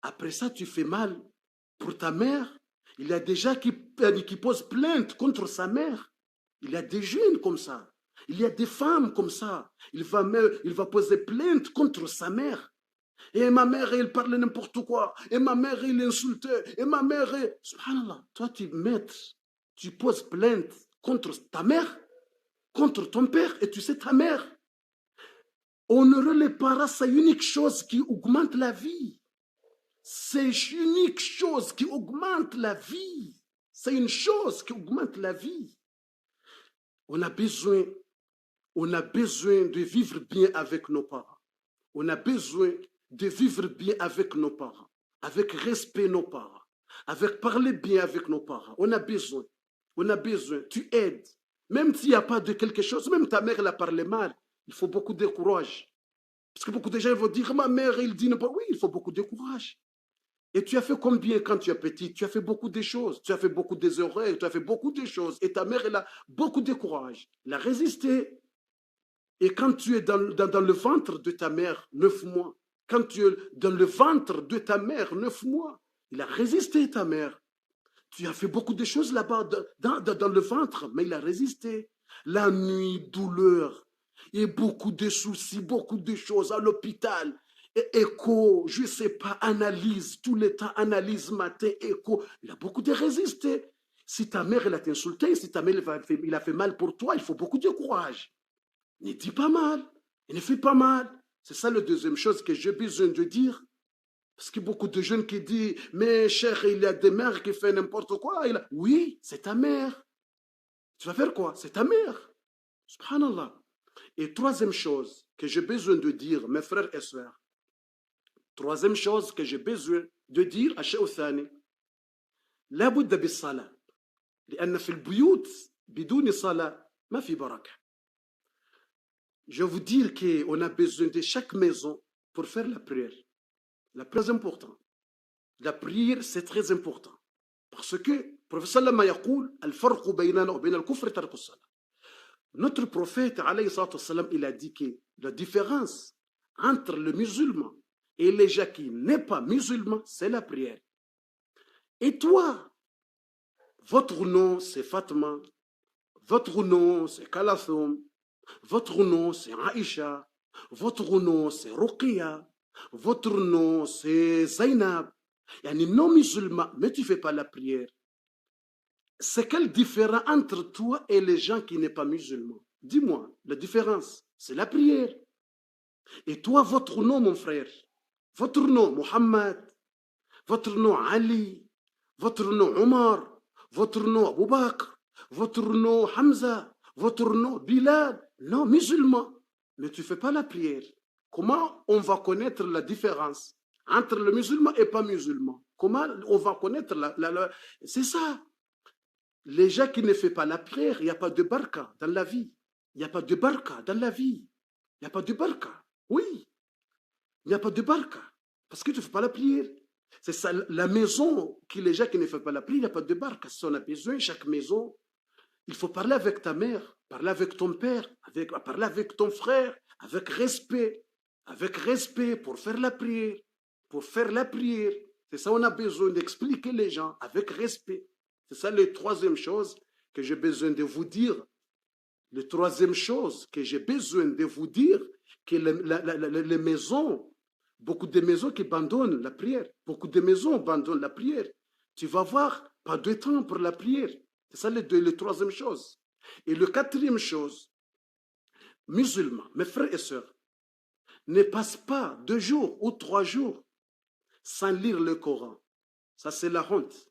Après ça, tu fais mal pour ta mère. Il y a des gens qui posent plainte contre sa mère. Il y a des jeunes comme ça. Il y a des femmes comme ça. Il va poser plainte contre sa mère. Et ma mère, elle parle n'importe quoi. Et ma mère, elle insultait. Et ma mère, subhanallah, toi, tu poses plainte contre ta mère, contre ton père, et tu sais ta mère. Honorer les parents, c'est l'unique chose qui augmente la vie. C'est l'unique chose qui augmente la vie. C'est une chose qui augmente la vie. On a besoin de vivre bien avec nos parents. On a besoin de vivre bien avec nos parents, avec respect nos parents, avec parler bien avec nos parents. On a besoin. Tu aides. Même s'il n'y a pas de quelque chose, même ta mère, elle a parlé mal, il faut beaucoup de courage. Parce que beaucoup de gens vont dire, ma mère, il dit n'importe quoi. Oui, il faut beaucoup de courage. Et tu as fait combien quand tu es petit? Tu as fait beaucoup de choses. Tu as fait beaucoup des erreurs. Tu as fait beaucoup de choses. Et ta mère, elle a beaucoup de courage. Elle a résisté. Et quand tu es dans le ventre de ta mère, 9 mois, quand tu es dans le ventre de ta mère, 9 mois, il a résisté, ta mère. Tu as fait beaucoup de choses là-bas, dans le ventre, mais il a résisté. La nuit, douleur, et beaucoup de soucis, beaucoup de choses à l'hôpital. Écho, je ne sais pas, analyse, tout le temps, analyse matin, écho. Il a beaucoup de résisté. Si ta mère, elle a t'insulté, si ta mère, il a fait mal pour toi, il faut beaucoup de courage. Ne dis pas mal, ne fais pas mal. C'est ça la deuxième chose que j'ai besoin de dire. Parce qu'il y a beaucoup de jeunes qui disent, mais cher, il y a des mères qui font n'importe quoi. Oui, c'est ta mère. Tu vas faire quoi? C'est ta mère. Subhanallah. Et troisième chose que j'ai besoin de dire, mes frères et sœurs, troisième chose que j'ai besoin de dire à Cheikh Thani, لا بد بالصلاة لأن في البيوت بدون صلاة ما في بركة. Je vais vous dire qu'on a besoin de chaque maison pour faire la prière. La prière est importante. La prière, c'est très important. Parce que le prophète sallallahu alayhi wa sallam يقول الفرق بيننا وبين الكفر ترك الصلاة. Notre prophète alayhi wa sallam, il a dit que la différence entre le musulman et les gens qui n'est pas musulman, c'est la prière. Et toi, votre nom c'est Fatma, votre nom c'est Kalathum, votre nom c'est Aïcha, votre nom c'est Ruqiyya, votre nom c'est Zainab. Il y a un non musulman, mais tu ne fais pas la prière. C'est quelle différence entre toi et les gens qui ne sont pas musulmans? Dis-moi, la différence, c'est la prière. Et toi, votre nom, mon frère, votre nom, Mohammed, votre nom, Ali, votre nom, Omar, votre nom, Abu Bakr, votre nom, Hamza, votre nom, Bilal, non, musulman. Mais tu ne fais pas la prière. Comment on va connaître la différence entre le musulman et pas musulman? Comment on va connaître C'est ça. Les gens qui ne font pas la prière, il n'y a pas de baraka dans la vie. Il n'y a pas de baraka dans la vie. Il n'y a pas de baraka. Oui. Il n'y a pas de baraka. Parce que tu ne fais pas la prière. C'est ça, la maison, les gens qui ne font pas la prière, il n'y a pas de baraka. Si on a besoin, chaque maison, il faut parler avec ta mère, parler avec ton père, parler avec ton frère, avec respect pour faire la prière. Pour faire la prière. C'est ça, on a besoin d'expliquer les gens avec respect. C'est ça la troisième chose que j'ai besoin de vous dire. La troisième chose que j'ai besoin de vous dire, que les maisons, beaucoup de maisons qui abandonnent la prière, beaucoup de maisons abandonnent la prière. Tu vas voir, pas de temps pour la prière. C'est ça la troisième chose. Et la quatrième chose, musulmans, mes frères et sœurs, ne passent pas 2 jours ou 3 jours sans lire le Coran. Ça, c'est la honte.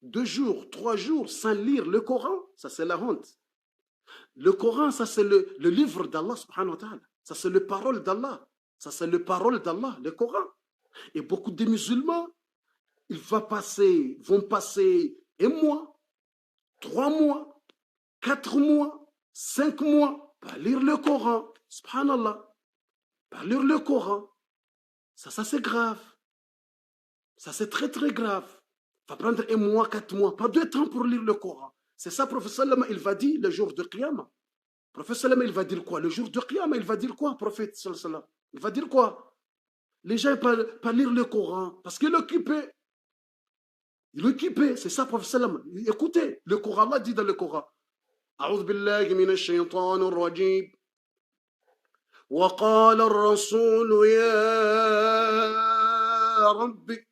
2 jours, 3 jours sans lire le Coran, ça, c'est la honte. Le Coran, ça, c'est le livre d'Allah, subhanahu wa ta'ala. Ça, c'est la parole d'Allah. Ça, c'est la parole d'Allah, le Coran. Et beaucoup de musulmans, ils vont passer 1 mois, 3 mois, 4 mois, 5 mois, pas lire le Coran. Subhanallah. Pas lire le Coran. Ça c'est grave. Ça, c'est très, très grave. Il va prendre 1 mois, 4 mois, pas de temps pour lire le Coran. C'est ça, prophète sallam, il va dire le jour de Qiyamah. Prophète sallam, il va dire quoi? Le jour de Qiyamah, il va dire quoi, prophète sallam? Il va dire quoi? Les gens pas lire le Coran parce qu'il est occupé. Il est occupé, c'est ça, prophète sallam. Écoutez, le Coran, Allah dit dans le Coran, أعوذ بالله من الشيطان الرجيم وقال الرسول يا ربي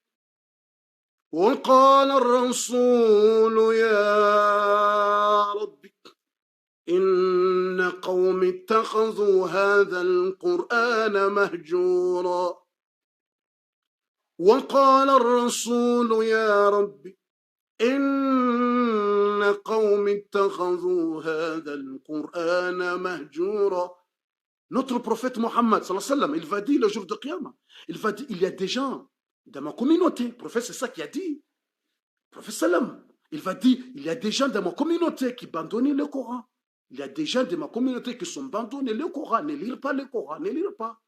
وقال الرسول يا ربي إن قوم اتخذوا هذا القرآن مهجورا وقال الرسول يا ربي إن قوم اتخذوا هذا القرآن مهجورا. Notre prophète Mohammed, sallallahu alayhi wa sallam, il va dire le jour de Qiyamah, il va dire, il y a des gens dans ma communauté, le prophète c'est ça qu'il a dit, le prophète sallam, il va dire, il y a des gens dans ma communauté qui abandonnent le Coran. Il y a des gens de ma communauté qui sont abandonnés le Coran, ne lire pas le Coran, ne lire pas.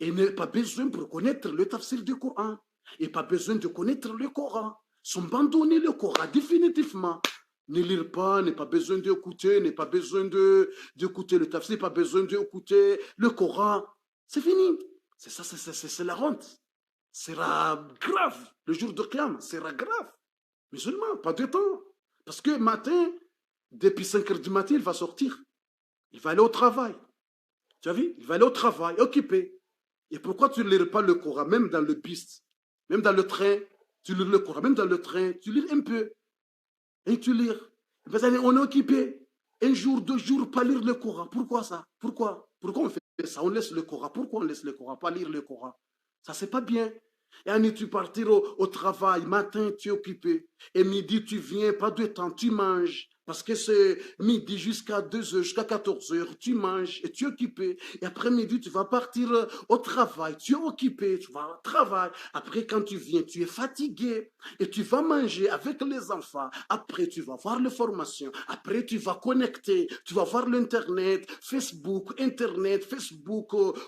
Et n'a pas besoin pour connaître le tafsir du Coran. Et pas besoin de connaître le Coran. Sont abandonnés le Coran définitivement. Ne lire pas, n'est pas besoin d'écouter, n'est pas besoin d'écouter le tafsir, pas besoin d'écouter le Coran. C'est fini. C'est ça, c'est la honte. C'est grave. Le jour de Qiyam, c'est grave. Musulman, pas de temps. Parce que matin, depuis 5 heures du matin, il va sortir. Il va aller au travail. Tu as vu? Il va aller au travail, occupé. Et pourquoi tu ne lis pas le Coran, même dans le bus, même dans le train, tu lis le Coran, même dans le train, tu lis un peu. Et tu lis. On est occupé. Un jour, 2 jours, pas lire le Coran. Pourquoi ça? Pourquoi on fait ça? On laisse le Coran. Pourquoi on laisse le Coran? Pas lire le Coran. Ça, c'est pas bien. Et tu partir au travail, matin, tu es occupé. Et midi, tu viens, pas de temps, tu manges. Parce que c'est midi jusqu'à 2 heures, jusqu'à 14 heures, tu manges et tu es occupé. Et après-midi, tu vas partir au travail, tu es occupé, tu vas au travail. Après, quand tu viens, tu es fatigué et tu vas manger avec les enfants. Après, tu vas voir les formations. Après, tu vas connecter, tu vas voir l'Internet, Facebook,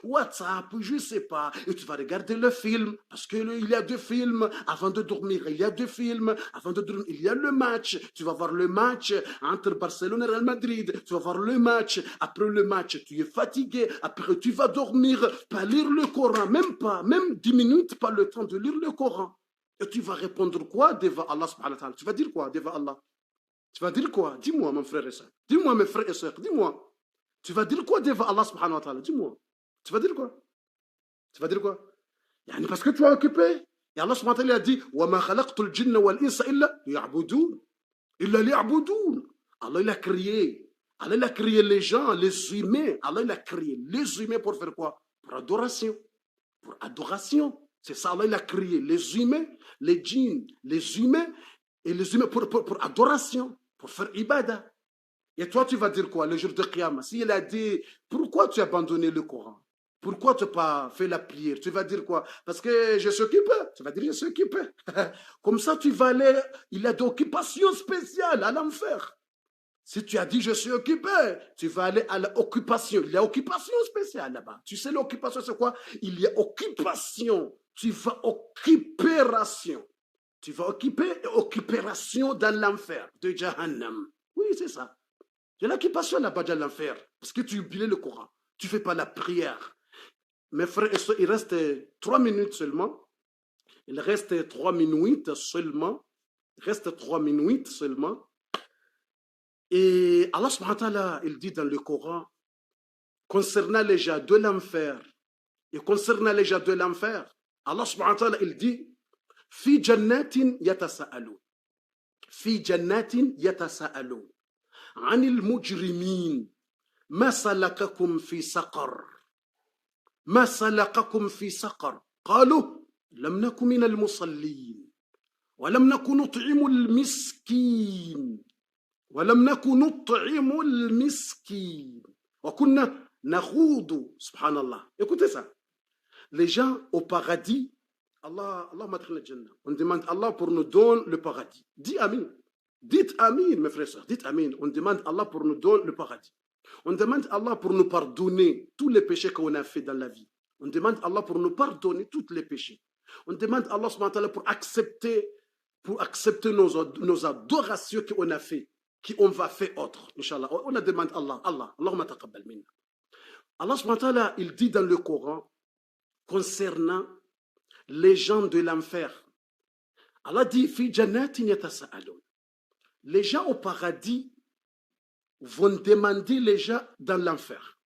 WhatsApp, je ne sais pas. Et tu vas regarder le film parce qu'il y a 2 films avant de dormir. Il y a 2 films avant de dormir. Il y a le match. Tu vas voir le match entre Barcelone et Real Madrid, tu vas voir le match, après le match, tu es fatigué, après tu vas dormir, pas lire le Coran, même 10 minutes, pas le temps de lire le Coran. Et tu vas répondre quoi devant Allah subhanahu wa ta'ala? Tu vas dire quoi devant Allah? Tu vas dire quoi? Dis-moi, mon frère et soeur. Dis-moi, mes frères et soeurs, dis-moi. Tu vas dire quoi devant Allah subhanahu wa ta'ala? Dis-moi. Tu vas dire quoi? Tu vas dire quoi? Parce que tu es occupé. Et Allah subhanahu wa ta'ala a dit وَمَا خَلَقْتُ الْجِنَّ وَالْإِنسَ إِلَّا لِيَعْبُدُونَ. Allah il a créé. Allah il a créé les gens, les humains. Allah il a créé les humains pour faire quoi? Pour adoration. Pour adoration. C'est ça, Allah il a créé les humains, les djinns, les humains et les humains pour adoration, pour faire ibadah. Et toi, tu vas dire quoi le jour de Qiyamah? Si il a dit, pourquoi tu as abandonné le Coran? Pourquoi tu n'as pas fait la prière? Tu vas dire quoi? Parce que je suis occupé. Tu vas dire, je suis occupé. Comme ça, tu vas aller. Il a d'occupation spéciale à l'enfer. Si tu as dit, je suis occupé, tu vas aller à l'occupation. Il y a occupation spéciale là-bas. Tu sais, l'occupation, c'est quoi? Il y a occupation. Tu vas occupération. Tu vas occuper occupération dans l'enfer de Jahannam. Oui, c'est ça. Il y a l'occupation là-bas dans l'enfer. Parce que tu oublies le Coran. Tu ne fais pas la prière. Mes frères et sœurs, il reste 3 minutes seulement. Il reste 3 minutes seulement. Il reste 3 minutes seulement. Et Allah subhanahu wa ta'ala, il dit dans le Coran, concernant les gens de l'enfer, et concernant les gens de l'enfer, Allah subhanahu wa ta'ala, il dit, fi jannatin yatasa'alun. Fi jannatin yatasa'alun. Anil mujrimin. Ma salakakum fi saqar. ما سلككم في سقر قالوا لم نكن من المصلين ولم نكن نطعم المسكين وكنا نخوض سبحان الله. Écoutez ça. Les gens au paradis, Allah m'adkhil al-Jannah. On demande à Allah pour nous donner le paradis. Dis Amin. Dites Amin, mes frères et sœurs. Dites Amin. On demande à Allah pour nous donner le paradis. On demande à Allah pour nous pardonner tous les péchés qu'on a fait dans la vie. On demande à Allah pour nous pardonner tous les péchés. On demande à Allah subhanahu wa ta'ala pour accepter nos adorations qu'on a fait, qu'on va faire autre. Inch'Allah. On a demandé à Allah, Allahumma taqabbal minna. Allah subhanahu wa ta'ala, il dit dans le Coran, concernant les gens de l'enfer. Allah dit, fi jannatin yatasa'alun. Les gens au paradis vont demander les gens dans l'enfer.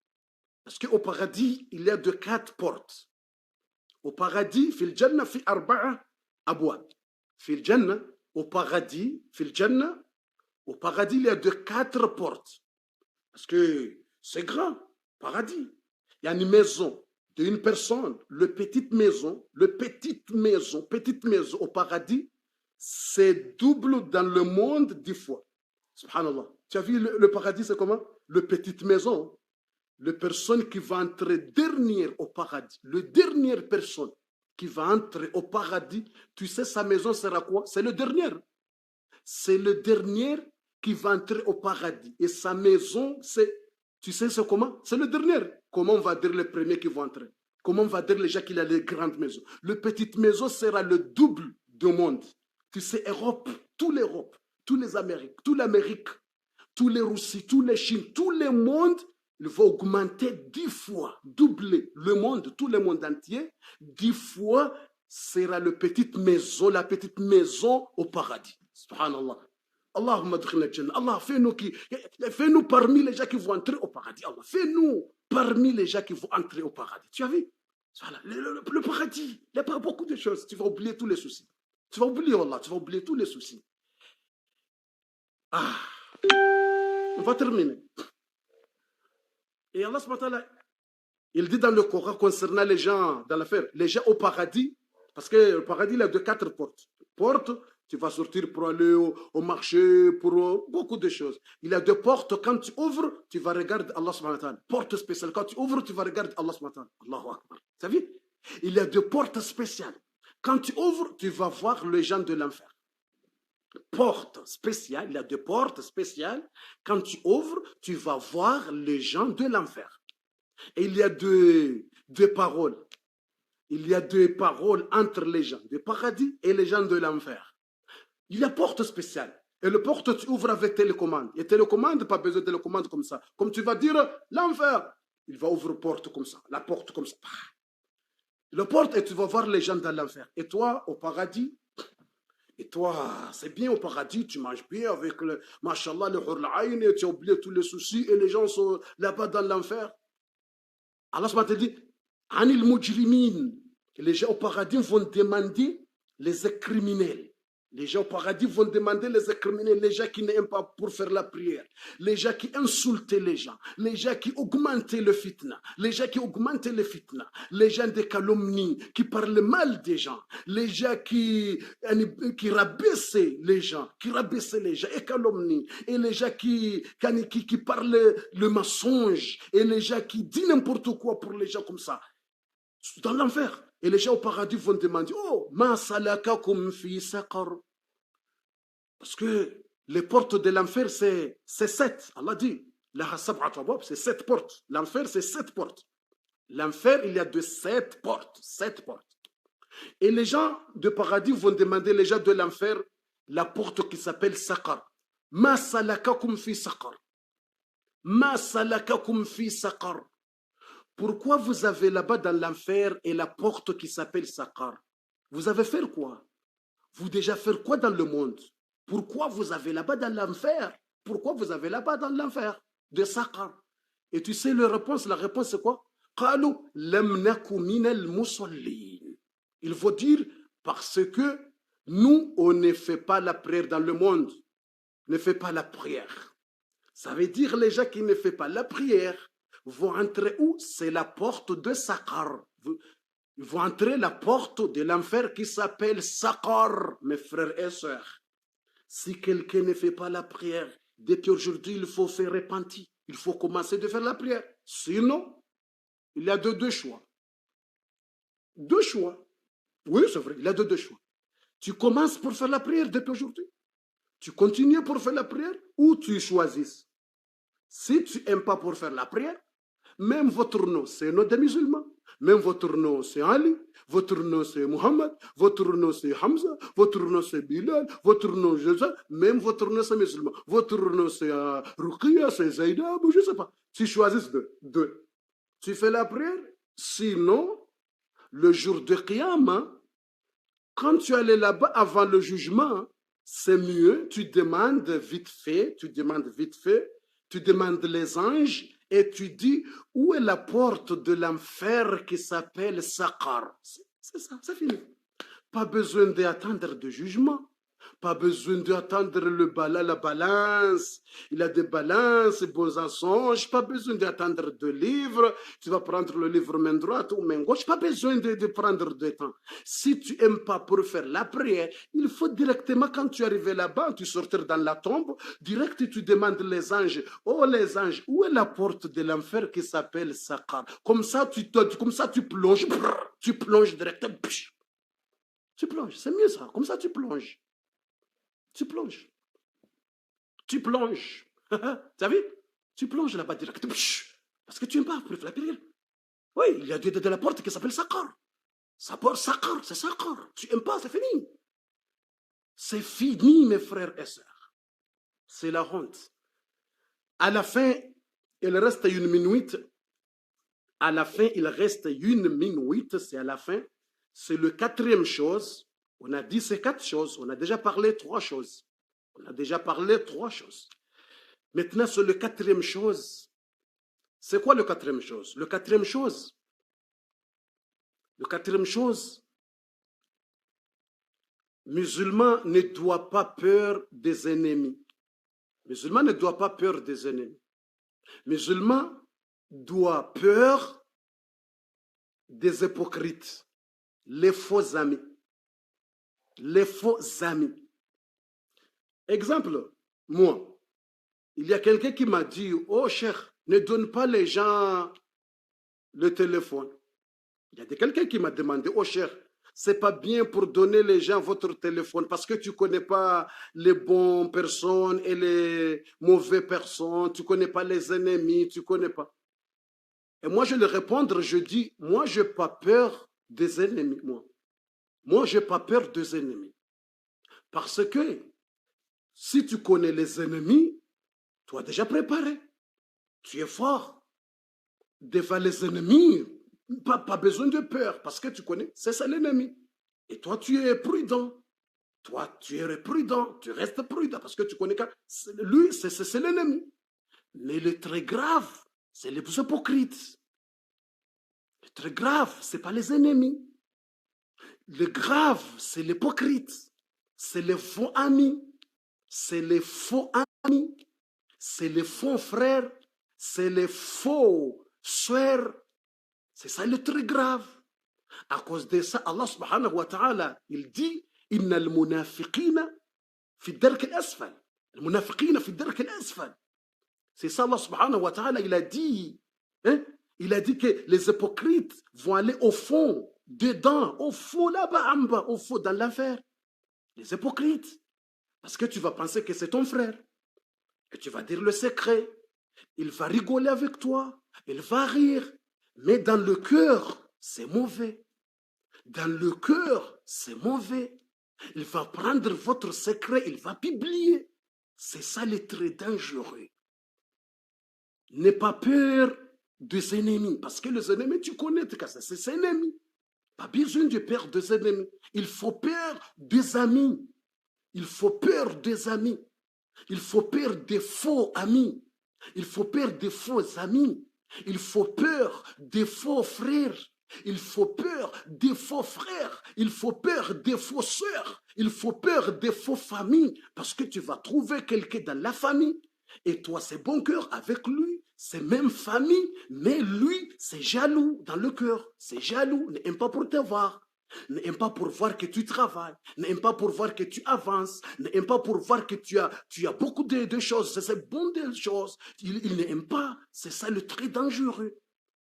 Parce qu'au paradis, il y a de 4 portes. Au paradis, fil janna fi arba'a abwab. Fil janna, au paradis, fil janna, au paradis, il y a de 4 portes. Parce que c'est grand, paradis. Il y a une maison d'une personne, petite maison au paradis, c'est double dans le monde 10 fois. Subhanallah. Tu as vu le paradis, c'est comment? Le petite maison. La personne qui va entrer dernière au paradis, la dernière personne qui va entrer au paradis, tu sais sa maison sera quoi? C'est le dernier. C'est le dernier qui va entrer au paradis. Et sa maison, c'est, tu sais c'est comment? C'est le dernier. Comment on va dire les premiers qui vont entrer? Comment on va dire les gens qui ont les grandes maisons? Le petite maison sera le double du monde. Tu sais, Europe, toute l'Europe, tous les Amériques, toute l'Amérique, tous les Russes, tous les Chines, tout le monde, il va augmenter 10 fois, doubler le monde, tout le monde entier, 10 fois sera la petite maison au paradis. Subhanallah. Allahumma adkhilna jannah. Allah, fais-nous parmi les gens qui vont entrer au paradis. Allah, fais-nous parmi les gens qui vont entrer au paradis. Tu as vu? Voilà. Le paradis, il n'y a pas beaucoup de choses. Tu vas oublier tous les soucis. Tu vas oublier, Allah, tu vas oublier tous les soucis. Ah, on va terminer. Et Allah, il dit dans le Coran concernant les gens dans l'affaire, les gens au paradis, parce que le paradis, il a de 4 portes. Porte, tu vas sortir pour aller au marché, pour beaucoup de choses. Il y a 2 portes, quand tu ouvres, tu vas regarder Allah subhanahu wa ta'ala. Porte spéciale, quand tu ouvres, tu vas regarder Allah subhanahu wa ta'ala. Allahu Akbar. Tu as vu? Il y a 2 portes spéciales. Quand tu ouvres, tu vas voir les gens de l'enfer. Porte spéciale, il y a 2 portes spéciales. Quand tu ouvres, tu vas voir les gens de l'enfer. Et il y a deux paroles. Il y a 2 paroles entre les gens du paradis et les gens de l'enfer. Il y a porte spéciale. Et le porte, tu ouvres avec télécommande. Et télécommande, pas besoin de télécommande comme ça. Comme tu vas dire, l'enfer, il va ouvrir porte comme ça. La porte comme ça. Le porte et tu vas voir les gens dans l'enfer. Et toi, au paradis, c'est bien au paradis, tu manges bien avec le, mashallah, le hur l'aïn, et tu as oublié tous les soucis et les gens sont là-bas dans l'enfer. Allah te dit, Anil mujrimin, les gens au paradis vont demander les criminels. Les gens au paradis vont demander les criminels, les gens qui n'aiment pas pour faire la prière, les gens qui insultent les gens qui augmentent le fitna, les gens qui augmentent le fitna, les gens des calomnies, qui parlent mal des gens, les gens qui rabaissent les gens, et calomnient, et les gens qui parlent le mensonge, et les gens qui disent n'importe quoi pour les gens comme ça, dans l'enfer. Et les gens au paradis vont demander, oh, ma salakakum fi saqar. Parce que les portes de l'enfer, c'est 7. Allah dit, c'est 7 portes. L'enfer, c'est 7 portes. L'enfer, il y a de 7 portes. 7 portes. Et les gens du paradis vont demander, les gens de l'enfer, la porte qui s'appelle saqar. Ma salakakum fi saqar. Ma salakakum fi saqar. Pourquoi vous avez là-bas dans l'enfer et la porte qui s'appelle Saqar? Vous avez fait quoi? Vous déjà fait quoi dans le monde? Pourquoi vous avez là-bas dans l'enfer? Pourquoi vous avez là-bas dans l'enfer de Saqar? Et tu sais la réponse c'est quoi? قالوا لم نكن من المصلين. Il faut dire parce que nous, on ne fait pas la prière dans le monde. Ne fait pas la prière. Ça veut dire les gens qui ne font pas la prière vont entrer où? C'est la porte de Saqar. Ils vont entrer la porte de l'enfer qui s'appelle Saqar, mes frères et sœurs. Si quelqu'un ne fait pas la prière, depuis aujourd'hui, il faut faire repentir. Il faut commencer de faire la prière. Sinon, il y a 2 choix. 2 choix. Oui, c'est vrai, il y a 2 choix. Tu commences pour faire la prière depuis aujourd'hui. Tu continues pour faire la prière ou tu choisis. Si tu n'aimes pas pour faire la prière, même votre nom, c'est un nom des musulmans. Même votre nom, c'est Ali. Votre nom, c'est Muhammad. Votre nom, c'est Hamza. Votre nom, c'est Bilal. Votre nom, je sais. Même votre nom, c'est musulman. Votre nom, c'est Ruqiyya, c'est Zainab, je ne sais pas. Tu choisis 2. Tu fais la prière. Sinon, le jour de Qiyam, quand tu allais là-bas avant le jugement, c'est mieux, tu demandes vite fait, tu demandes les anges et tu dis où est la porte de l'enfer qui s'appelle Saqar. C'est ça, c'est fini. Pas besoin d'attendre de jugement. Pas besoin d'attendre la balance. Il a des balances, bons anges. Pas besoin d'attendre de livres. Tu vas prendre le livre main droite ou main gauche. Pas besoin de prendre de temps. Si tu n'aimes pas pour faire la prière, il faut directement, quand tu arrives là-bas, tu sortir dans la tombe, direct tu demandes les anges. Oh les anges, où est la porte de l'enfer qui s'appelle Saqar? Comme ça, tu plonges. Tu plonges directement. Tu plonges, c'est mieux ça. Comme ça, tu plonges. Tu plonges. Tu plonges. Tu as vu? Tu plonges là-bas directement. Parce que tu n'aimes pas pour la prière. Oui, il y a de la porte qui s'appelle Saqar. Saqar, c'est Saqar. Tu n'aimes pas, c'est fini. C'est fini, mes frères et sœurs. C'est la honte. À la fin, il reste 1 minute. À la fin, il reste 1 minute. C'est à la fin. C'est le 4e chose. On a dit ces 4 choses. On a déjà parlé 3 choses. Maintenant, sur le 4e chose. C'est quoi le 4e chose? Le 4e chose, musulman ne doit pas peur des ennemis. Musulman doit peur des hypocrites, les faux amis. Exemple, moi, il y a quelqu'un qui m'a dit, oh cher, ne donne pas les gens le téléphone. Il y a quelqu'un qui m'a demandé, oh cher, c'est pas bien pour donner les gens votre téléphone parce que tu connais pas les bonnes personnes et les mauvaises personnes, tu connais pas les ennemis, tu connais pas. Et moi, je lui répondre, je dis, moi, je n'ai pas peur des ennemis, Moi, je n'ai pas peur des ennemis. Parce que si tu connais les ennemis, tu as déjà préparé. Tu es fort. Devant les ennemis, pas besoin de peur, parce que tu connais, c'est ça l'ennemi. Et toi, tu es prudent. Tu restes prudent, parce que tu connais que lui, c'est l'ennemi. Mais le très grave, c'est les hypocrites. Le très grave, ce n'est pas les ennemis. Le grave, c'est l'hypocrite. C'est les faux amis. C'est les faux frères. C'est les faux sœurs. C'est ça le très grave. À cause de ça, Allah subhanahu wa ta'ala, il dit Inna al-munafiqina fi ad-dark al-asfal. Al-munafiqina fi ad-dark al-asfal. C'est ça, Allah subhanahu wa ta'ala, il a dit. Il a dit que les hypocrites vont aller au fond, dedans, au fond, là-bas, en bas, au fond, dans l'enfer. Les hypocrites. Parce que tu vas penser que c'est ton frère. Et tu vas dire le secret. Il va rigoler avec toi. Il va rire. Mais dans le cœur, c'est mauvais. Dans le cœur, c'est mauvais. Il va prendre votre secret, il va publier. C'est ça le très dangereux. N'aie pas peur des ennemis. Parce que les ennemis, tu connais, c'est ses ennemis. Pas besoin de peur des ennemis. Il faut peur des amis. Il faut peur des amis. Il faut peur des faux amis. Il faut peur des faux amis. Il faut peur des faux frères. Il faut peur des faux frères. Il faut peur des faux sœurs. Il faut peur des faux familles. Parce que tu vas trouver quelqu'un dans la famille. Et toi, c'est bon cœur avec lui. C'est même famille. Mais lui, c'est jaloux dans le cœur. C'est jaloux. N'aime pas pour te voir. N'aime pas pour voir que tu travailles. N'aime pas pour voir que tu avances. N'aime pas pour voir que tu as beaucoup de choses. C'est bon des choses. Il n'aime pas. C'est ça le très dangereux.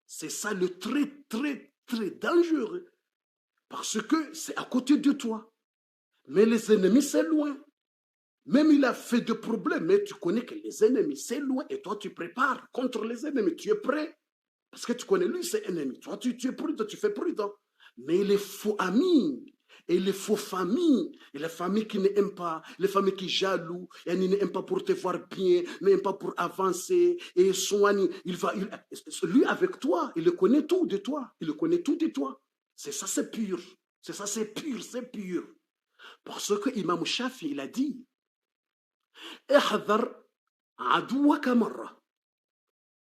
C'est ça le très, très, très dangereux. Parce que c'est à côté de toi. Mais les ennemis, c'est loin. Même il a fait des problèmes, mais tu connais que les ennemis, c'est loin. Et toi, tu prépares contre les ennemis. Tu es prêt. Parce que tu connais lui, c'est ennemi. Toi, tu es prudent, tu fais prudent. Mais les faux amis et les faux familles, et les familles qui n'aiment pas, les familles qui jaloux, et ils n'aiment pas pour te voir bien, n'aiment pas pour avancer, et soigne, lui avec toi, il le connaît tout de toi, il le connaît tout de toi. C'est ça, c'est pur. C'est ça, c'est pur, c'est pur. Parce que Imam Shafi, il a dit, احذر عدوك مرة